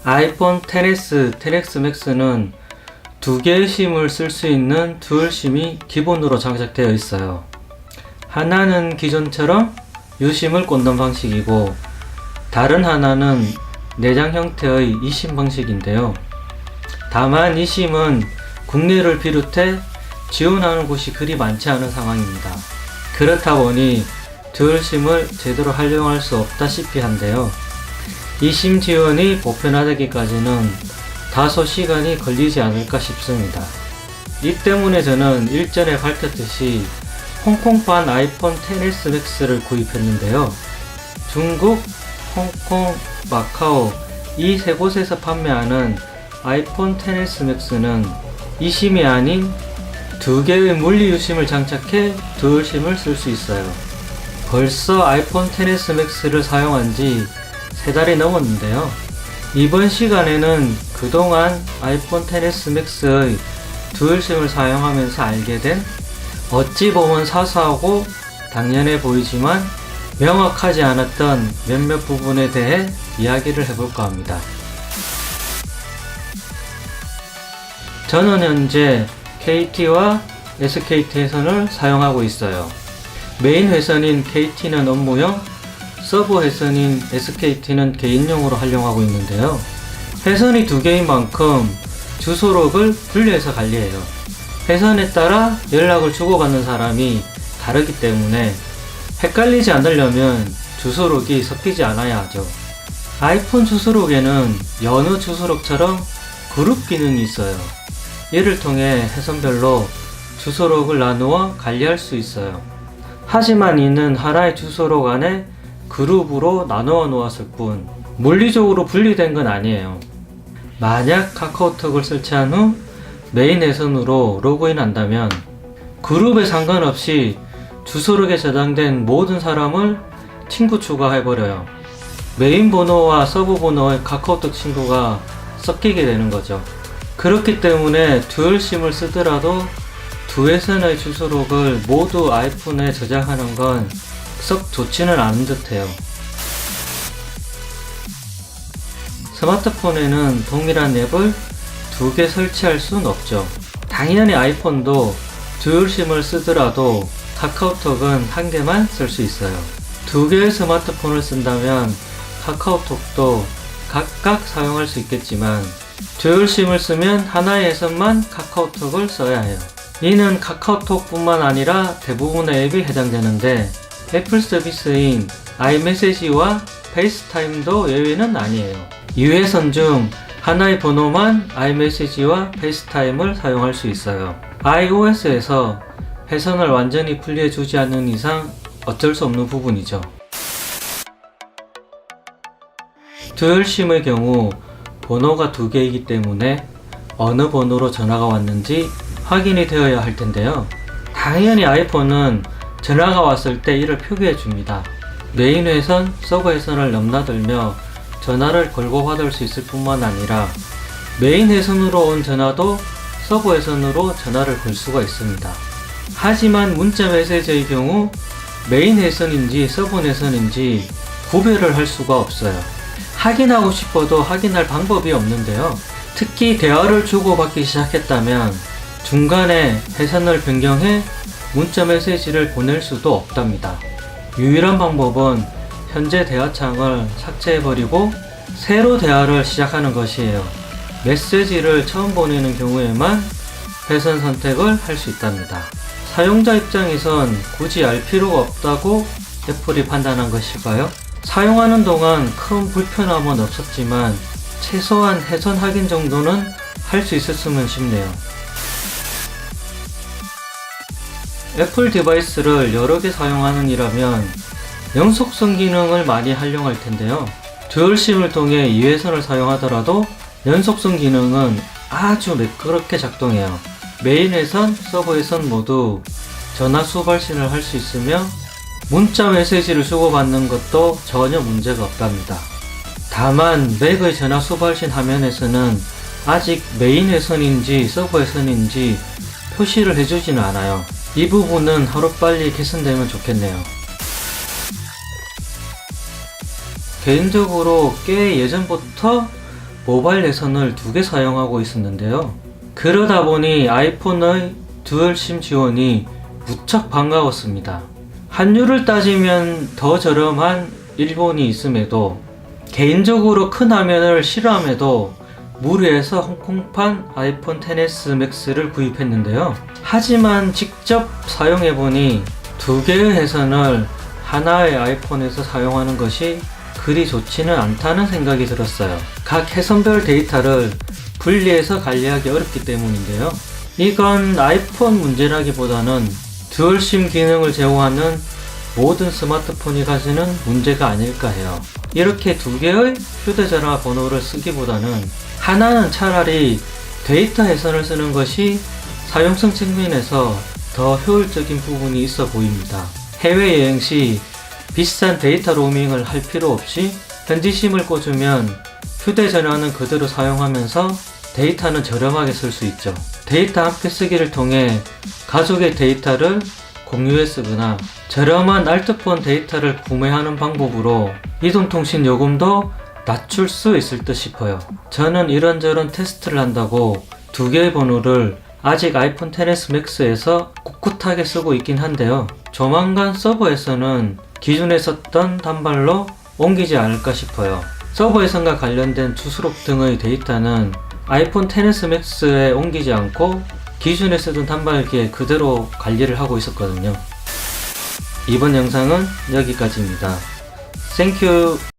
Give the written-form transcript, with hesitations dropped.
아이폰 XS, XS Max는 두 개의 심을 쓸 수 있는 듀얼 심이 기본으로 장착되어 있어요. 하나는 기존처럼 유심을 꽂는 방식이고, 다른 하나는 내장 형태의 e심 방식인데요. 다만 e심은 국내를 비롯해 지원하는 곳이 그리 많지 않은 상황입니다. 그렇다 보니 듀얼심을 제대로 활용할 수 없다시피 한데요. e심 지원이 보편화되기까지는 다소 시간이 걸리지 않을까 싶습니다. 이 때문에 저는 일전에 밝혔듯이 홍콩판 아이폰 XS Max를 구입했는데요. 중국, 홍콩, 마카오 이 세 곳에서 판매하는 아이폰 XS Max는 e심이 아닌 두 개의 물리 유심을 장착해 듀얼심을 쓸 수 있어요. 벌써 아이폰 XS Max를 사용한 지 3달이 넘었는데요. 이번 시간에는 그동안 아이폰 XS Max의 듀얼심을 사용하면서 알게 된 어찌 보면 사소하고 당연해 보이지만 명확하지 않았던 몇몇 부분에 대해 이야기를 해볼까 합니다. 저는 현재 KT와 SKT 회선을 사용하고 있어요. 메인 회선인 KT는 업무용, 서브 회선인 SKT는 개인용으로 활용하고 있는데요. 회선이 두 개인 만큼 주소록을 분리해서 관리해요. 회선에 따라 연락을 주고받는 사람이 다르기 때문에 헷갈리지 않으려면 주소록이 섞이지 않아야 하죠. 아이폰 주소록에는 여느 주소록처럼 그룹 기능이 있어요. 이를 통해 회선별로 주소록을 나누어 관리할 수 있어요. 하지만 이는 하나의 주소록 안에 그룹으로 나누어 놓았을 뿐 물리적으로 분리된 건 아니에요. 만약 카카오톡을 설치한 후 메인 회선으로 로그인 한다면 그룹에 상관없이 주소록에 저장된 모든 사람을 친구 추가해버려요. 메인 번호와 서브 번호의 카카오톡 친구가 섞이게 되는 거죠. 그렇기 때문에 듀얼심을 쓰더라도 두 회선의 주소록을 모두 아이폰에 저장하는 건 썩 좋지는 않은 듯해요. 스마트폰에는 동일한 앱을 두 개 설치할 순 없죠. 당연히 아이폰도 듀얼심을 쓰더라도 카카오톡은 한 개만 쓸 수 있어요. 두 개의 스마트폰을 쓴다면 카카오톡도 각각 사용할 수 있겠지만 듀얼심을 쓰면 하나의 회선만 카카오톡을 써야 해요. 이는 카카오톡뿐만 아니라 대부분의 앱이 해당되는데 애플 서비스인 아이메시지와 페이스타임도 예외는 아니에요. 이 회선 중 하나의 번호만 아이메시지와 페이스타임을 사용할 수 있어요. iOS에서 회선을 완전히 분리해주지 않는 이상 어쩔 수 없는 부분이죠. 듀얼심의 경우 번호가 두 개이기 때문에 어느 번호로 전화가 왔는지 확인이 되어야 할 텐데요. 당연히 아이폰은 전화가 왔을 때 이를 표기해 줍니다. 메인 회선, 서브 회선을 넘나들며 전화를 걸고 받을 수 있을 뿐만 아니라 메인 회선으로 온 전화도 서브 회선으로 전화를 걸 수가 있습니다. 하지만 문자 메시지의 경우 메인 회선인지 서브 회선인지 구별을 할 수가 없어요. 확인하고 싶어도 확인할 방법이 없는데요. 특히 대화를 주고받기 시작했다면 중간에 회선을 변경해 문자 메시지를 보낼 수도 없답니다. 유일한 방법은 현재 대화창을 삭제해버리고 새로 대화를 시작하는 것이에요. 메시지를 처음 보내는 경우에만 회선 선택을 할 수 있답니다. 사용자 입장에선 굳이 알 필요가 없다고 애플이 판단한 것일까요? 사용하는 동안 큰 불편함은 없었지만 최소한 회선 확인 정도는 할 수 있었으면 싶네요. 애플 디바이스를 여러 개 사용하는 이라면 연속성 기능을 많이 활용할 텐데요. 듀얼심을 통해 2회선을 사용하더라도 연속성 기능은 아주 매끄럽게 작동해요. 메인 회선, 서브 회선 모두 전화 수발신을 할 수 있으며 문자 메시지를 주고받는 것도 전혀 문제가 없답니다. 다만 맥의 전화 수발신 화면에서는 아직 메인 회선인지 서브 회선인지 표시를 해주지는 않아요. 이 부분은 하루빨리 개선되면 좋겠네요. 개인적으로 꽤 예전부터 모바일 내선을 2개 사용하고 있었는데요. 그러다 보니 아이폰의 듀얼심 지원이 무척 반가웠습니다. 환율을 따지면 더 저렴한 일본이 있음에도, 개인적으로 큰 화면을 싫어함에도 무리해서 홍콩판 아이폰 XS 맥스를 구입했는데요. 하지만 직접 사용해보니 2개의 해선을 하나의 아이폰에서 사용하는 것이 그리 좋지는 않다는 생각이 들었어요. 각 해선별 데이터를 분리해서 관리하기 어렵기 때문인데요. 이건 아이폰 문제라기보다는 듀얼심 기능을 제공하는 모든 스마트폰이 가지는 문제가 아닐까 해요. 이렇게 2개의 휴대전화 번호를 쓰기보다는 하나는 차라리 데이터 해선을 쓰는 것이 사용성 측면에서 더 효율적인 부분이 있어 보입니다. 해외여행 시 비싼 데이터 로밍을 할 필요 없이 현지 심을 꽂으면 휴대전화는 그대로 사용하면서 데이터는 저렴하게 쓸 수 있죠. 데이터 함께 쓰기를 통해 가족의 데이터를 공유해 쓰거나 저렴한 알트폰 데이터를 구매하는 방법으로 이동통신 요금도 낮출 수 있을 듯 싶어요. 저는 이런저런 테스트를 한다고 2개의 번호를 아직 아이폰 XS 맥스에서 꿋꿋하게 쓰고 있긴 한데요. 조만간 서버에서는 기존에 썼던 단말로 옮기지 않을까 싶어요. 서버 해선과 관련된 주소록 등의 데이터는 아이폰 XS 맥스에 옮기지 않고 기존에 쓰던 단말기에 그대로 관리를 하고 있었거든요. 이번 영상은 여기까지입니다. 땡큐.